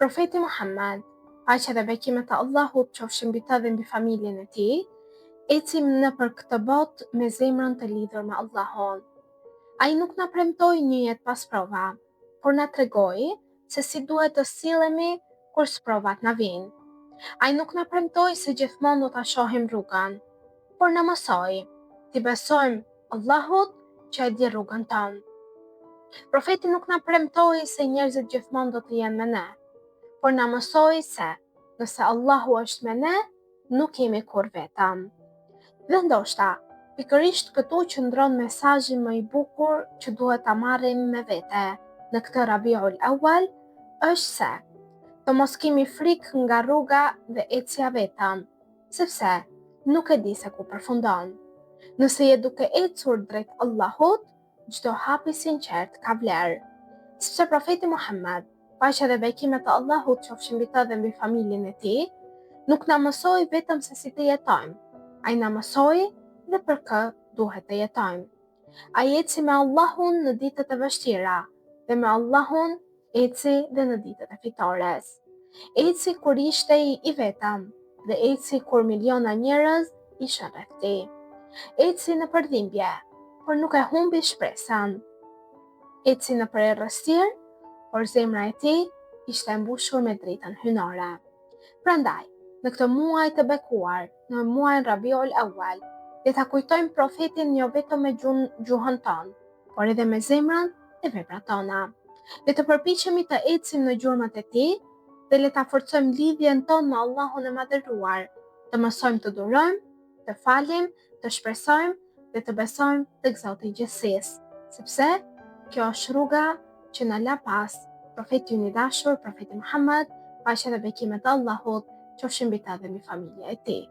Profeti Muhammed, paqja dhe bekimet e Allahut qofshin mbi të dhe mbi familjen e tij, ecim nëpër këtë botë me zemrën të lidhur me Allahun. Ai nuk na premtoi një jetë pas prova, por na tregoi se si duhet të sillemi kur provat na vijnë. Ai nuk na premtoi se gjithmonë do ta shohim rrugën, por na mësoi të besojmë Allahut që e di rrugën tonë. Profeti nuk na premtoi se njerëzit gjithmonë do të jenë me ne, por na mësoi se nëse Allahu është me ne, nuk jemi kur vetëm. Dhe ndoshta, pikërisht këtu qëndron mesazhi më i bukur që duhet ta marrim me vete në këtë Rabiul Awal, është se të mos kemi frikë nga rruga dhe ecja vetëm, sepse nuk e di se ku përfundon. Nëse je duke ecur drejt Allahut, çdo hap i sinqert ka vlerë. Sepse profeti Muhammed, paqja dhe bekimet e Allahut qofshin mbi të dhe mbi familjen e tij, nuk na mësoi vetëm se si të jetojmë. Ai na mësoi dhe për kë duhet të jetojmë. Ai eci me Allahun në ditët e vështira dhe me Allahun eci dhe në ditët e fitores. Eci kur ishte i vetëm dhe eci kur miliona njerëz ishin rreth tij. Eci në përdhimbje, por nuk e humbi shpresën. Eci në për errësirë, por zemra e tij ishte mbushur me dritën hyjnore. Prandaj, në këtë muaj të bekuar, në muajin Rabiul Awal, le ta kujtojmë profetin jo vetëm me gjuhën tonë, por edhe me zemrën e veprat tona. Le të përpiqemi të ecim në gjurmët e tij dhe le ta forcojmë lidhjen tonë me Allahun e Madhëruar, të mësojmë të durojmë, të falim, të shpresojmë dhe të besojmë tek Zoti i gjithësisë, sepse kjo është rruga që na la pas profeti i dashur, profeti Muhammed, paqja dhe bekimet e Allahut qofshin mbi ta dhe mbi familjen e tij.